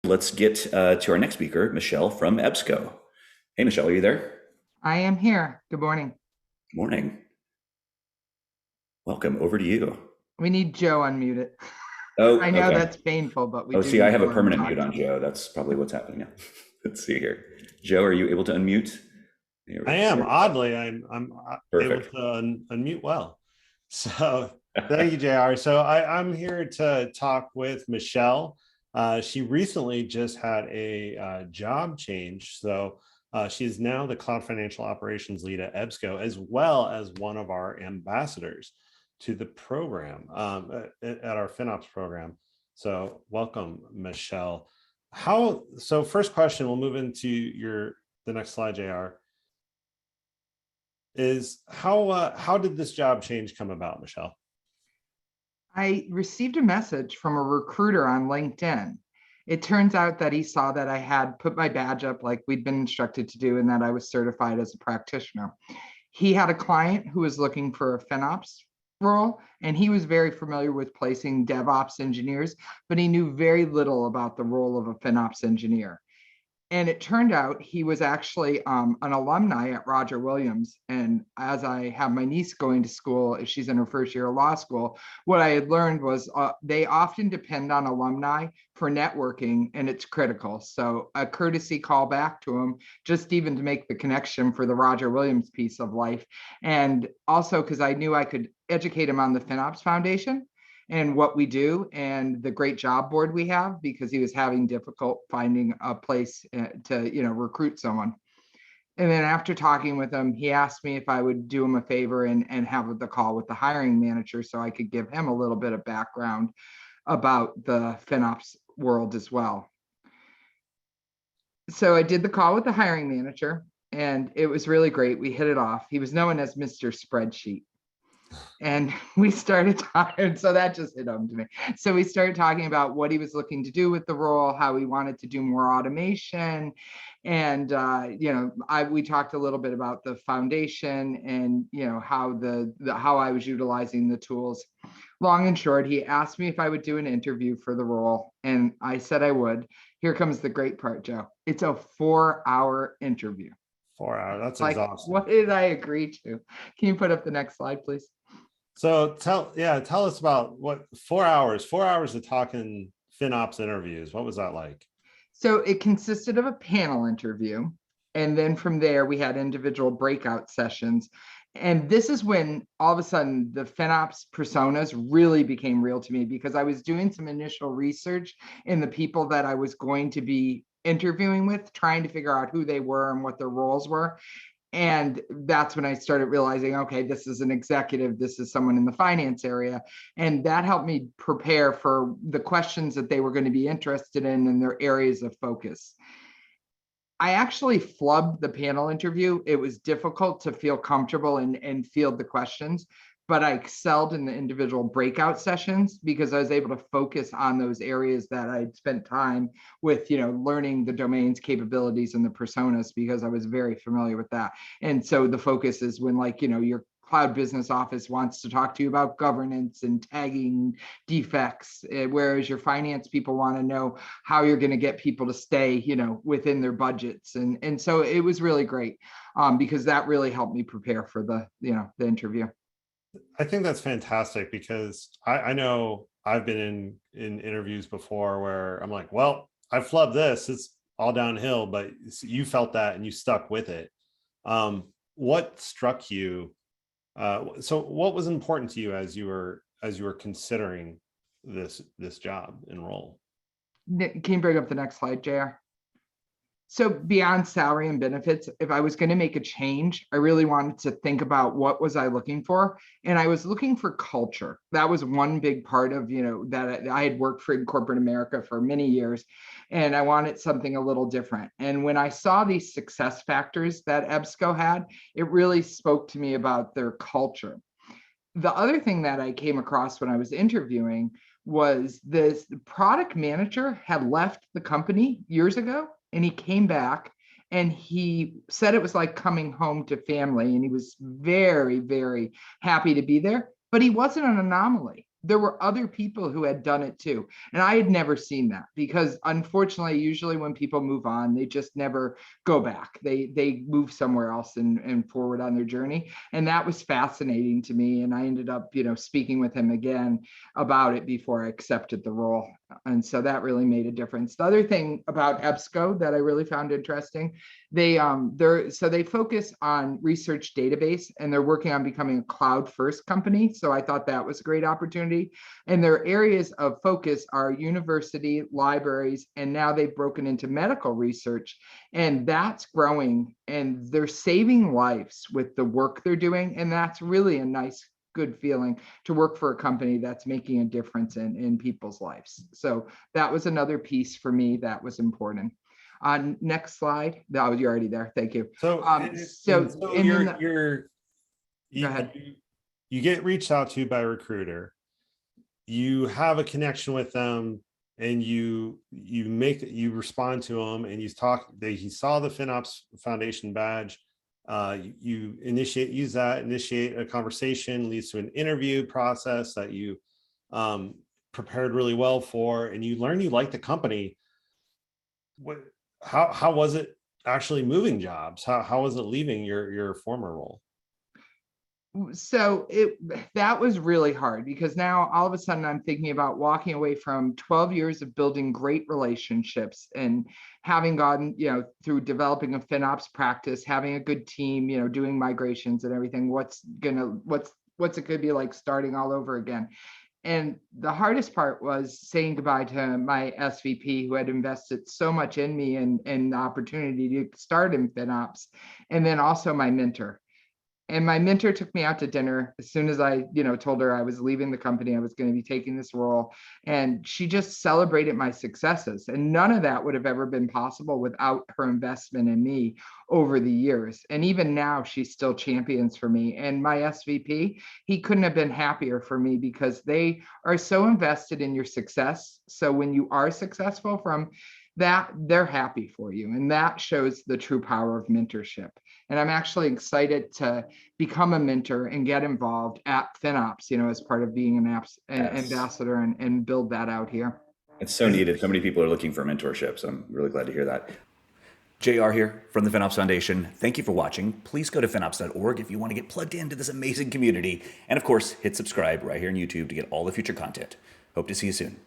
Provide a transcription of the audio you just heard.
Let's get to our next speaker, Michelle from EBSCO. Hey, Michelle, are you there? I am here. Good morning. Morning. Welcome. Over to you. We need Joe unmuted. I Oh, know okay. that's painful, but we Oh, do see, I need have to a let him permanent talk mute to on us. Joe. That's probably what's happening now. Let's see here. Joe, are you able to unmute? I am. There we go. Oddly, I'm able Perfect. to unmute well. So thank you, JR. So I'm here to talk with Michelle. She recently just had a job change. So she is now the Cloud Financial Operations Lead at EBSCO, as well as one of our ambassadors to the program at our FinOps program. So welcome, Michelle. So first question, we'll move into the next slide, JR. Is how did this job change come about, Michelle? I received a message from a recruiter on LinkedIn. It turns out that he saw that I had put my badge up like we'd been instructed to do and that I was certified as a practitioner. He had a client who was looking for a FinOps role, and he was very familiar with placing DevOps engineers, but he knew very little about the role of a FinOps engineer. And it turned out he was actually an alumni at Roger Williams. And as I have my niece going to school, she's in her first year of law school, what I had learned was they often depend on alumni for networking, and it's critical. So a courtesy call back to him, just even to make the connection for the Roger Williams piece of life. And also because I knew I could educate him on the FinOps Foundation and what we do and the great job board we have, because he was having difficult finding a place to recruit someone. And then after talking with him, he asked me if I would do him a favor and have the call with the hiring manager so I could give him a little bit of background about the FinOps world as well. So I did the call with the hiring manager, and it was really great. We hit it off. He was known as Mr. Spreadsheet. And we started talking, so that just hit home to me. So we started talking about what he was looking to do with the role, how he wanted to do more automation. And, we talked a little bit about the foundation and, how I was utilizing the tools. Long and short, he asked me if I would do an interview for the role. And I said I would. Here comes the great part, Joe. It's a 4-hour interview. 4 hours. That's Like, exhausting. what did I agree to? Can you put up the next slide, please? So tell us about what 4 hours. 4 hours of talking FinOps interviews. What was that like? So it consisted of a panel interview. And then from there, we had individual breakout sessions. And this is when all of a sudden the FinOps personas really became real to me, because I was doing some initial research in the people that I was going to be interviewing with, trying to figure out who they were and what their roles were. And that's when I started realizing, okay, this is an executive, this is someone in the finance area. And that helped me prepare for the questions that they were going to be interested in and their areas of focus. I actually flubbed the panel interview. It was difficult to feel comfortable and field the questions, but I excelled in the individual breakout sessions because I was able to focus on those areas that I'd spent time with, learning the domains, capabilities, and the personas, because I was very familiar with that. And so the focus is when, your cloud business office wants to talk to you about governance and tagging defects, whereas your finance people want to know how you're going to get people to stay, within their budgets. And so it was really great because that really helped me prepare for the interview. I think that's fantastic, because I know I've been in interviews before where I'm like, well, I flubbed this, it's all downhill, but you felt that and you stuck with it. What struck you? So what was important to you as you were considering this job and role? Can you bring up the next slide, JR? So beyond salary and benefits, if I was going to make a change, I really wanted to think about what was I looking for. And I was looking for culture. That was one big part of, that I had worked for in corporate America for many years. And I wanted something a little different. And when I saw these success factors that EBSCO had, it really spoke to me about their culture. The other thing that I came across when I was interviewing was this product manager had left the company years ago, and he came back and he said it was like coming home to family, and he was very, very happy to be there. But he wasn't an anomaly. there were other people who had done it too. And I had never seen that, because unfortunately, usually when people move on, they just never go back. They move somewhere else and forward on their journey. And that was fascinating to me. And I ended up, speaking with him again about it before I accepted the role. And so that really made a difference. The other thing about EBSCO that I really found interesting, they focus on research database, and they're working on becoming a cloud first company. So I thought that was a great opportunity. And their areas of focus are university, libraries, and now they've broken into medical research, and that's growing, and they're saving lives with the work they're doing. And that's really a nice, good feeling to work for a company that's making a difference in people's lives. So that was another piece for me that was important. Next slide. Oh, you're already there. Thank you. So, Go ahead. You get reached out to by a recruiter, you have a connection with them, and you respond to them, and he saw the FinOps Foundation badge. You initiate a conversation, leads to an interview process that you prepared really well for, and you learn you like the company. How was it actually moving jobs? How was it leaving your former role? So that was really hard, because now all of a sudden I'm thinking about walking away from 12 years of building great relationships and having gone, through developing a FinOps practice, having a good team, doing migrations and everything. What's it gonna be like starting all over again? And the hardest part was saying goodbye to my SVP, who had invested so much in me and the opportunity to start in FinOps, and then also my mentor. And my mentor took me out to dinner as soon as I, told her I was leaving the company, I was going to be taking this role. And she just celebrated my successes. And none of that would have ever been possible without her investment in me over the years. And even now, she still champions for me. And my SVP, he couldn't have been happier for me, because they are so invested in your success. So when you are successful from that, they're happy for you. And that shows the true power of mentorship. And I'm actually excited to become a mentor and get involved at FinOps, as part of being an ambassador, and build that out here. It's so needed. So many people are looking for mentorship. So I'm really glad to hear that. JR here from the FinOps Foundation. Thank you for watching. Please go to FinOps.org if you want to get plugged into this amazing community. And of course, hit subscribe right here on YouTube to get all the future content. Hope to see you soon.